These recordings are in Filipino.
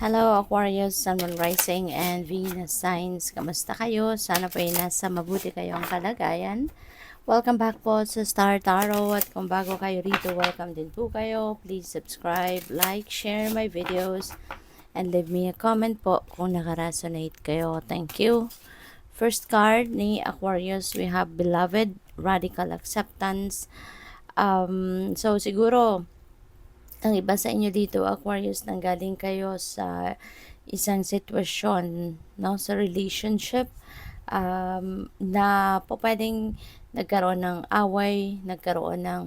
Hello Aquarius, Sun, Moon, Rising, and Venus signs. Kamusta kayo? Sana po ay nasa mabuti kayong kalagayan. Welcome back po sa Star Tarot. At kung bago kayo rito, welcome din po kayo. Please subscribe, like, share my videos, and leave me a comment po kung nakaresonate kayo. Thank you. First card ni Aquarius, we have Beloved, Radical Acceptance. So siguro, ang iba sa inyo dito, Aquarius, nanggaling kayo sa isang sitwasyon, no, sa relationship, na po pwedeng nagkaroon ng away, nagkaroon ng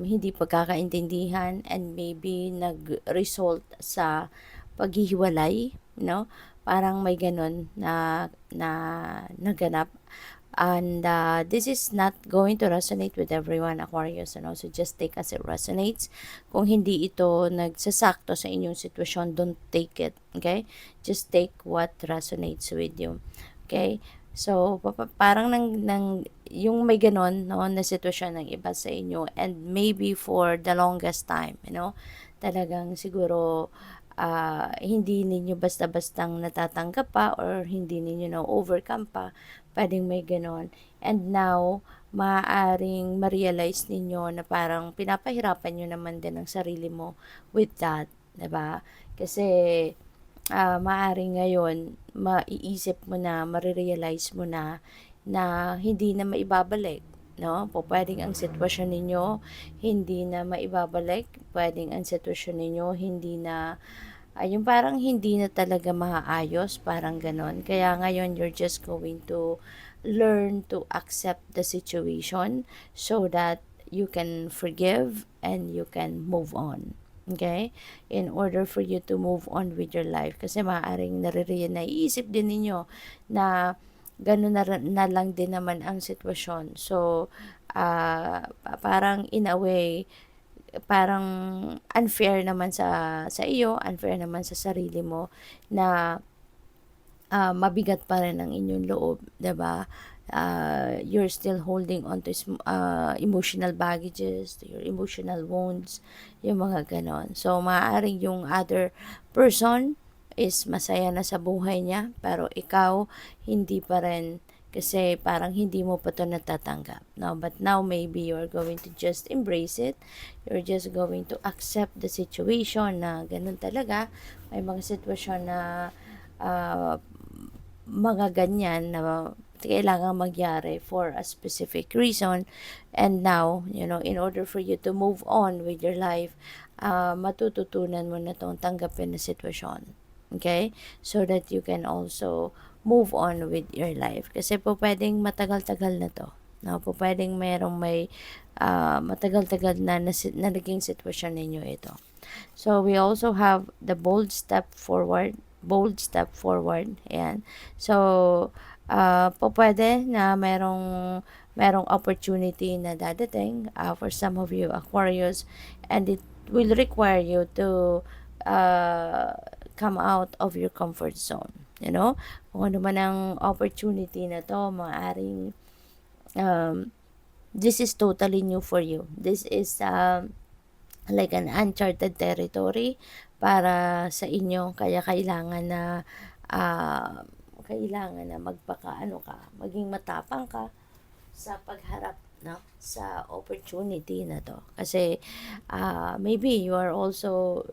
hindi pagkakaintindihan, and maybe nag-result sa paghihiwalay, no? Parang may ganun na naganap. And this is not going to resonate with everyone, Aquarius, ano? So just take as it resonates. Kung hindi ito nagsasakto sa inyong sitwasyon, don't take it, okay? Just take what resonates with you, okay? So parang yung may ganon, no, na sitwasyon ng iba sa inyo, and maybe for the longest time, you know, talagang siguro hindi ninyo basta-bastang natatanggap pa, or hindi ninyo na-overcome pa, pwedeng may ganon. And now, maaaring ma-realize ninyo na parang pinapahirapan nyo naman din ang sarili mo with that, diba? Kasi, maaaring ngayon, maiisip mo na, marirealize mo na hindi na maibabalik, no? Po pwedeng ang sitwasyon ninyo hindi na maibabalik, pwedeng ang sitwasyon ninyo hindi na yung parang hindi na talaga maayos, parang ganon. Kaya ngayon, you're just going to learn to accept the situation so that you can forgive and you can move on. Okay? In order for you to move on with your life. Kasi maaaring naiisip din ninyo na gano'n na lang din naman ang sitwasyon. So, parang in a way, parang unfair naman sa iyo, unfair naman sa sarili mo na mabigat pa rin ang inyong loob, 'di ba? You're still holding on to emotional baggages, to your emotional wounds, yung mga ganon. So, maaaring yung other person is masaya na sa buhay niya, pero ikaw, hindi pa rin, kasi parang hindi mo pa to natatanggap. No? But now, maybe you're going to just embrace it. You're just going to accept the situation na ganun talaga. May mga sitwasyon na uh, mga ganyan na kailangan magyari for a specific reason. And now, you know, in order for you to move on with your life, matututunan mo na itong tanggapin na sitwasyon. Okay? So that you can also move on with your life. Kasi po pwedeng matagal-tagal na to. No? Po pwedeng may matagal-tagal na naging sitwasyon ninyo ito. So we also have the bold step forward. Ayan. So, po pwede na merong opportunity na dadating for some of you Aquarius, and it will require you to come out of your comfort zone. You know, kung ano man ang opportunity na to, maaaring this is totally new for you. This is like an uncharted territory para sa inyo, kaya kailangan na maging matapang ka sa pagharap, no, sa opportunity na to. Kasi maybe you also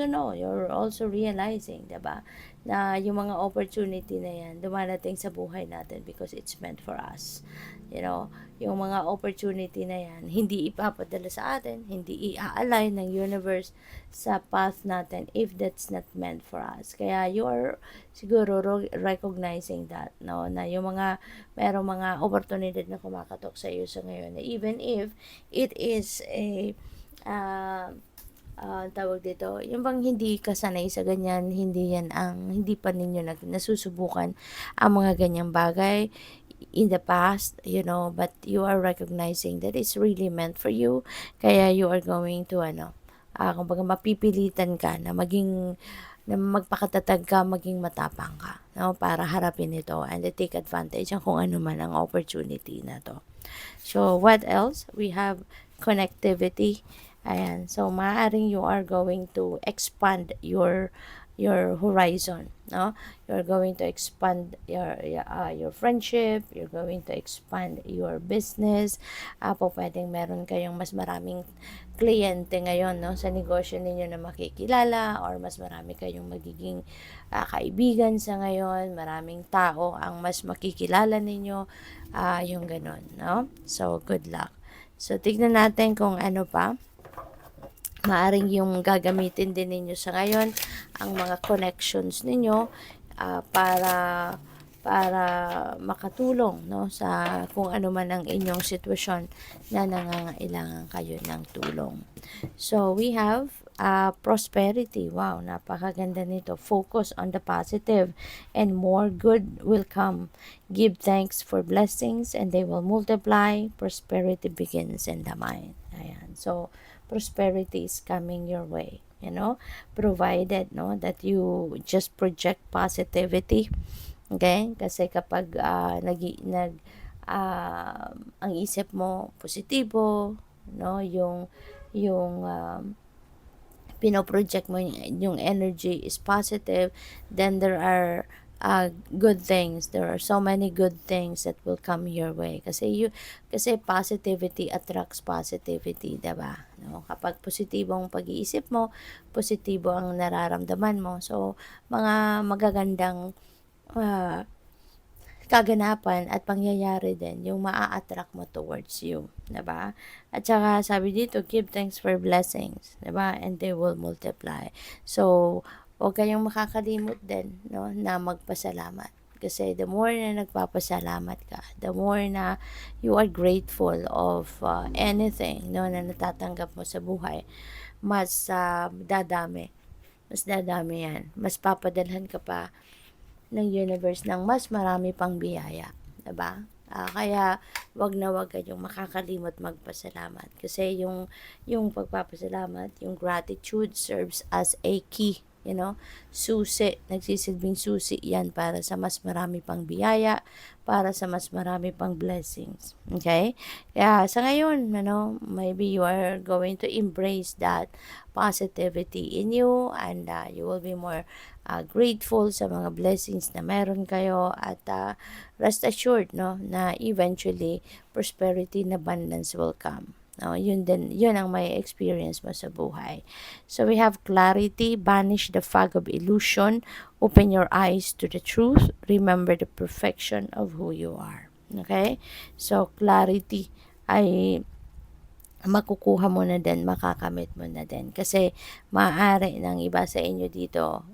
know, you're also realizing, 'di ba, na yung mga opportunity na yan dumarating sa buhay natin because it's meant for us. You know, yung mga opportunity na yan, hindi ipapadala sa atin, hindi i-align ng universe sa path natin if that's not meant for us. Kaya you are siguro recognizing that, no, na yung merong mga oportunidad na kumakatok sa iyo sa ngayon, na even if it is a tawag dito, yung bang hindi ka sanay sa ganyan, hindi pa ninyo nasusubukan ang mga ganyang bagay in the past, you know, but you are recognizing that it's really meant for you. Kaya you are going to kumbaga mapipilitan ka na magpakatatag ka, maging matapang ka, no, para harapin ito and take advantage ng kung ano man ang opportunity na to. So what else? We have connectivity. Ayan. So, maaaring you are going to expand your horizon, no? You're going to expand your friendship, you're going to expand your business. Po pwedeng meron kayong mas maraming kliyente ngayon, no, sa negosyo ninyo na makikilala, or mas marami kayong magiging kaibigan sa ngayon, maraming tao ang mas makikilala ninyo, yung ganon, no? So, good luck. So, tignan natin kung ano pa maaring yung gagamitin din ninyo sa ngayon, ang mga connections ninyo, para makatulong, no, sa kung ano man ang inyong sitwasyon na nangangailangan kayo ng tulong. So we have prosperity. Wow, napakaganda nito. Focus on the positive and more good will come. Give thanks for blessings and they will multiply. Prosperity begins in the mind. Ayan. So prosperity is coming your way, provided, no, that you just project positivity. Okay? Kasi kapag ang isip mo positibo, no, yung pinoproject mo, yung energy is positive, then there are good things. There are so many good things that will come your way. Kasi positivity attracts positivity, 'di ba? No? Kapag positibong pag-iisip mo, positibo ang nararamdaman mo. So, mga magagandang uh, kaganapan at pangyayari din yung maa-attract mo towards you, 'di ba? At saka sabi dito, give thanks for blessings, 'di ba? And they will multiply. So, huwag kayong makakalimot din, no, na magpasalamat. Kasi the more na nagpapasalamat ka, the more na you are grateful of anything, no, na natatanggap mo sa buhay, mas dadami. Mas dadami yan. Mas papadalhan ka pa ng universe ng mas marami pang biyaya, 'di ba? Kaya wag na wag kayong makakalimot magpasalamat kasi yung pagpapasalamat, yung gratitude serves as a key, susi, nagsisilbing susi yan para sa mas marami pang biyaya, para sa mas marami pang blessings. Okay? Kaya sa ngayon, maybe you are going to embrace that positivity in you, and you will be more grateful sa mga blessings na meron kayo, at rest assured, no, na eventually prosperity and abundance will come. No, yun ang may experience mo sa buhay. So we have clarity, banish the fog of illusion, open your eyes to the truth, remember the perfection of who you are. Okay? So clarity ay makukuha mo na din, makakamit mo na din. Kasi maaari ng iba sa inyo dito,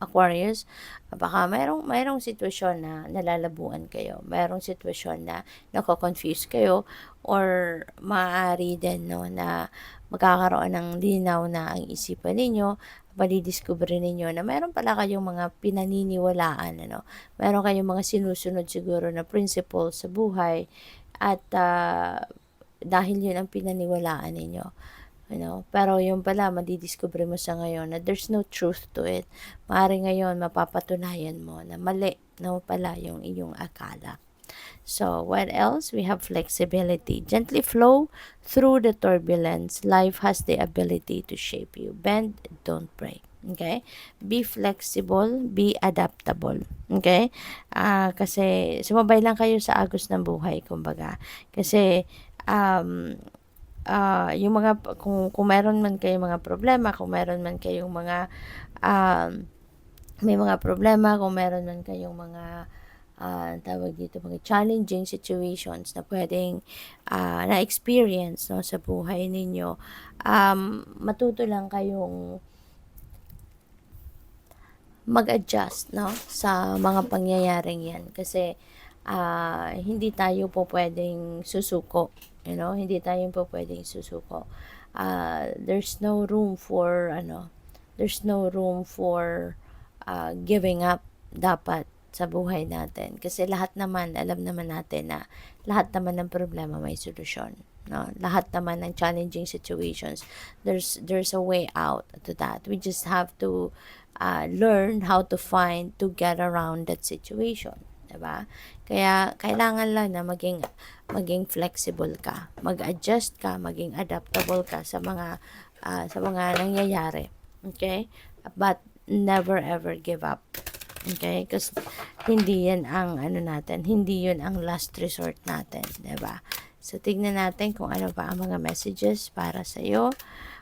Aquarius, baka mayroong sitwasyon na nalalabuan kayo. Mayroong sitwasyon na nako-confuse kayo, or maaari din, no, na magkakaroon ng linaw na ang isipan ninyo, madidiscover ninyo na meron pala kayong mga pinaniniwalaan, meron kayong mga sinusunod siguro na principle sa buhay, at dahil yun ang pinaniwalaan ninyo. Pero yung pala, madidiscover mo sa ngayon na there's no truth to it. Maaari ngayon, mapapatunayan mo na mali, pala yung iyong akala. So, what else? We have flexibility. Gently flow through the turbulence. Life has the ability to shape you. Bend, don't break. Okay? Be flexible, be adaptable. Okay? Kasi sumabay lang kayo sa agos ng buhay, kumbaga. Kasi yung mga, kung meron man kayong mga problema, kung meron man kayong mga may mga problema, kung meron man kayong mga tawag dito, mga challenging situations na pwedeng na-experience, no, sa buhay ninyo, matuto lang kayong mag-adjust, no, sa mga pangyayaring yan. Kasi hindi tayo po pwedeng susuko, hindi tayo po pwedeng susuko. There's no room for giving up dapat sa buhay natin, kasi lahat naman, alam naman natin na lahat naman ng problema may solusyon, no? Lahat naman ng challenging situations, there's a way out to that. We just have to learn how to get around that situation. 'Diba? Kaya kailangan lang na maging flexible ka, mag-adjust ka, maging adaptable ka sa mga nangyayari. Okay? But never ever give up. Okay? Kasi hindi yan ang ano natin, hindi yun ang last resort natin, 'di ba? So tignan natin kung ano pa ang mga messages para sa iyo.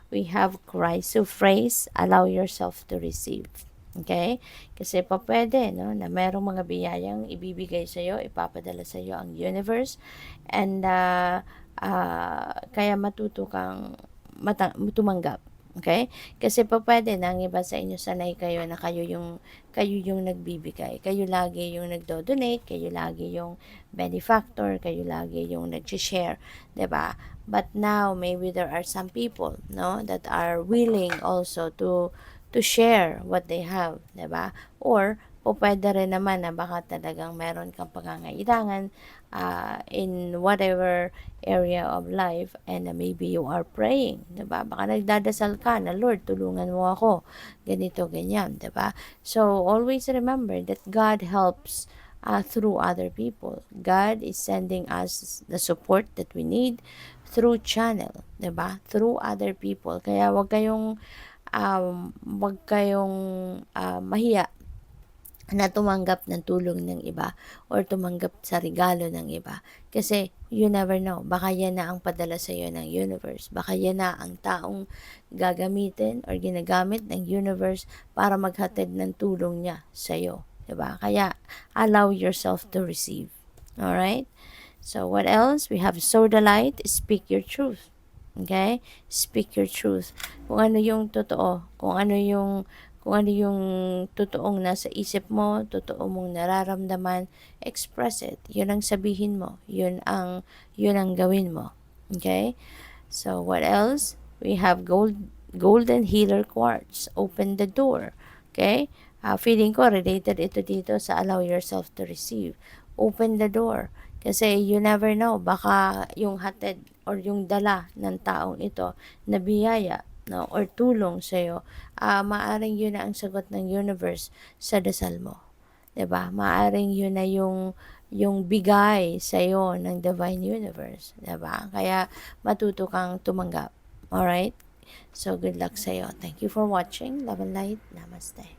We have Christ phrase, allow yourself to receive. Okay? Kasi pa pwede, no, na merong mga biyayang ibibigay sa iyo, ipapadala sa iyo ang universe, and kaya matuto kang tumanggap. Okay? Kasi pa pwede na ang iba sa inyo sanay kayo na kayo yung nagbibigay. Kayo lagi yung nagdo-donate, kayo lagi yung benefactor, kayo lagi yung nag-share, 'di ba? But now maybe there are some people, no, that are willing also to share what they have, 'di ba? Or pwede rin naman na baka talagang meron kang pangangailangan in whatever area of life, and maybe you are praying, 'di ba? Baka nagdadasal ka na, Lord, tulungan mo ako, ganito, ganyan, 'di ba? So always remember that God helps through other people. God is sending us the support that we need through channel, 'di ba? Through other people. Kaya wag kayong mahiya na tumanggap ng tulong ng iba or tumanggap sa regalo ng iba. Kasi you never know, baka yan na ang padala sa iyo ng universe. Baka yan na ang taong gagamitin or ginagamit ng universe para maghatid ng tulong niya sa iyo. Diba? Kaya allow yourself to receive. Alright? So what else? We have sow the light, speak your truth. Okay? Speak your truth. Kung ano yung totoo, kung ano yung totoong nasa isip mo, totoo mong nararamdaman, express it. 'Yun ang sabihin mo. 'Yun ang gawin mo. Okay? So what else? We have golden healer quartz. Open the door. Okay? Feeling ko related ito dito sa allow yourself to receive. Open the door. Kasi you never know, baka yung hatid or yung dala ng taong ito na biyaya, no, or tulong sa iyo, maaring yun na ang sagot ng universe sa dasal mo. 'Di ba? Maaring yun na yung bigay sa iyo ng divine universe, 'di ba? Kaya matuto kang tumanggap. All right? So good luck sa iyo. Thank you for watching. Love and light. Namaste.